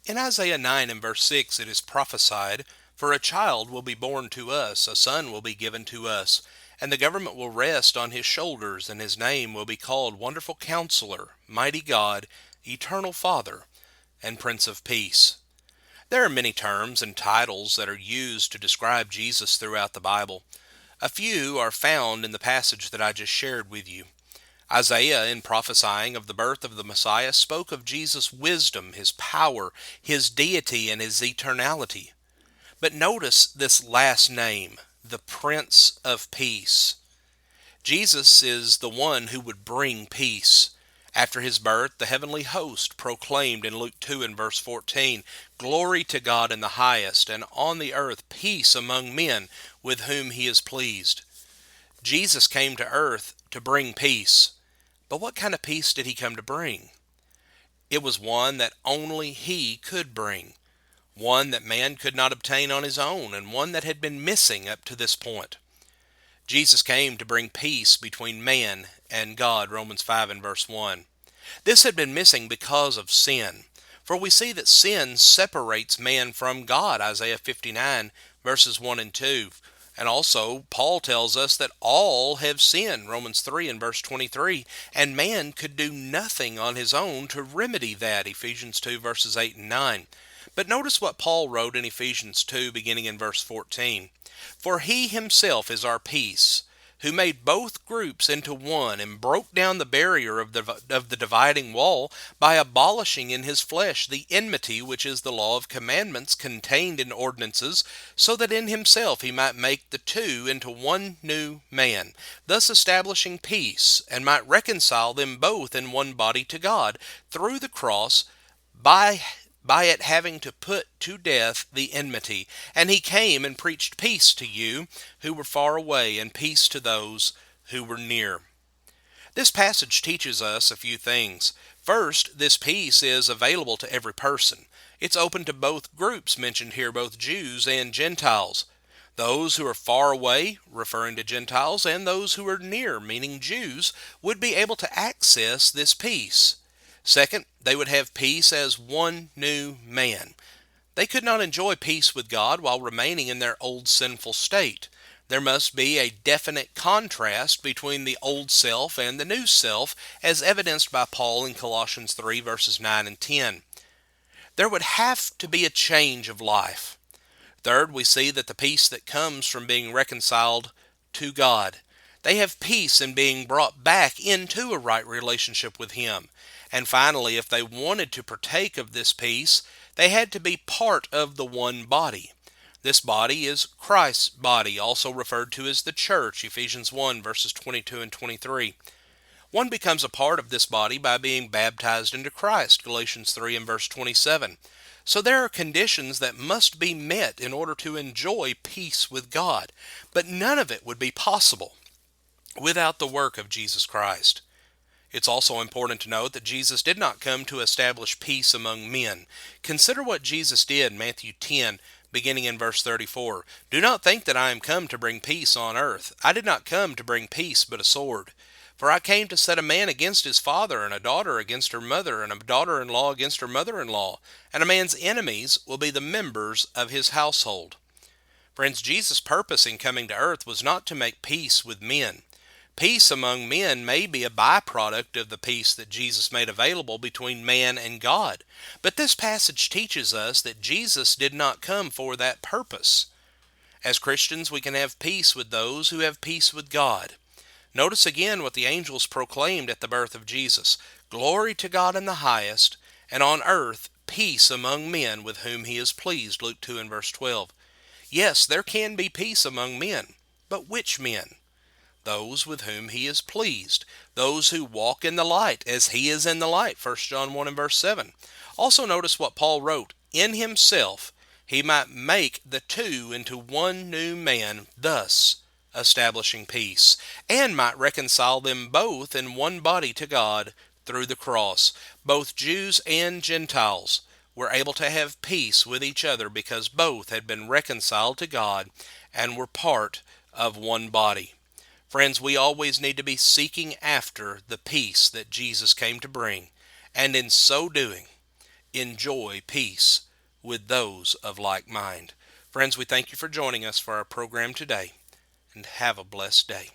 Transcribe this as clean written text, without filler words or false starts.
In Isaiah 9 and verse 6 it is prophesied, "For a child will be born to us, a son will be given to us, and the government will rest on his shoulders, and his name will be called Wonderful Counselor, Mighty God, Eternal Father, and Prince of Peace." There are many terms and titles that are used to describe Jesus throughout the Bible. A few are found in the passage that I just shared with you. Isaiah, in prophesying of the birth of the Messiah, spoke of Jesus' wisdom, his power, his deity, and his eternality. But notice this last name, the Prince of Peace. Jesus is the one who would bring peace. After his birth, the heavenly host proclaimed in Luke 2 and verse 14, "Glory to God in the highest, and on the earth peace among men with whom he is pleased." Jesus came to earth to bring peace. But what kind of peace did he come to bring? It was one that only he could bring, one that man could not obtain on his own, and one that had been missing up to this point. Jesus came to bring peace between man and God, Romans 5 and verse 1. This had been missing because of sin. For we see that sin separates man from God, Isaiah 59 verses 1 and 2. And also, Paul tells us that all have sinned, Romans 3 and verse 23, and man could do nothing on his own to remedy that, Ephesians 2 verses 8 and 9. But notice what Paul wrote in Ephesians 2 beginning in verse 14. "For he himself is our peace, who made both groups into one and broke down the barrier of the dividing wall by abolishing in his flesh the enmity which is the law of commandments contained in ordinances, so that in himself he might make the two into one new man, thus establishing peace, and might reconcile them both in one body to God, through the cross, by it having to put to death the enmity. And he came and preached peace to you who were far away, and peace to those who were near." This passage teaches us a few things. First, this peace is available to every person. It's open to both groups mentioned here, both Jews and Gentiles. Those who are far away, referring to Gentiles, and those who are near, meaning Jews, would be able to access this peace. Second, they would have peace as one new man. They could not enjoy peace with God while remaining in their old sinful state. There must be a definite contrast between the old self and the new self, as evidenced by Paul in Colossians 3 verses 9 and 10. There would have to be a change of life. Third, we see that the peace that comes from being reconciled to God. They have peace in being brought back into a right relationship with Him. And finally, if they wanted to partake of this peace, they had to be part of the one body. This body is Christ's body, also referred to as the church, Ephesians 1 verses 22 and 23. One becomes a part of this body by being baptized into Christ, Galatians 3 and verse 27. So there are conditions that must be met in order to enjoy peace with God, but none of it would be possible without the work of Jesus Christ. It's also important to note that Jesus did not come to establish peace among men. Consider what Jesus did in Matthew 10, beginning in verse 34. "Do not think that I am come to bring peace on earth. I did not come to bring peace, but a sword. For I came to set a man against his father, and a daughter against her mother, and a daughter-in-law against her mother-in-law. And a man's enemies will be the members of his household." Friends, Jesus' purpose in coming to earth was not to make peace with men. Peace among men may be a byproduct of the peace that Jesus made available between man and God. But this passage teaches us that Jesus did not come for that purpose. As Christians, we can have peace with those who have peace with God. Notice again what the angels proclaimed at the birth of Jesus. "Glory to God in the highest, and on earth peace among men with whom he is pleased," Luke 2 and verse 12. Yes, there can be peace among men, but which men? Those with whom he is pleased, those who walk in the light as he is in the light, 1 John 1 and verse 7. Also notice what Paul wrote, "In himself he might make the two into one new man, thus establishing peace, and might reconcile them both in one body to God through the cross." Both Jews and Gentiles were able to have peace with each other because both had been reconciled to God and were part of one body. Friends, we always need to be seeking after the peace that Jesus came to bring, and in so doing, enjoy peace with those of like mind. Friends, we thank you for joining us for our program today, and have a blessed day.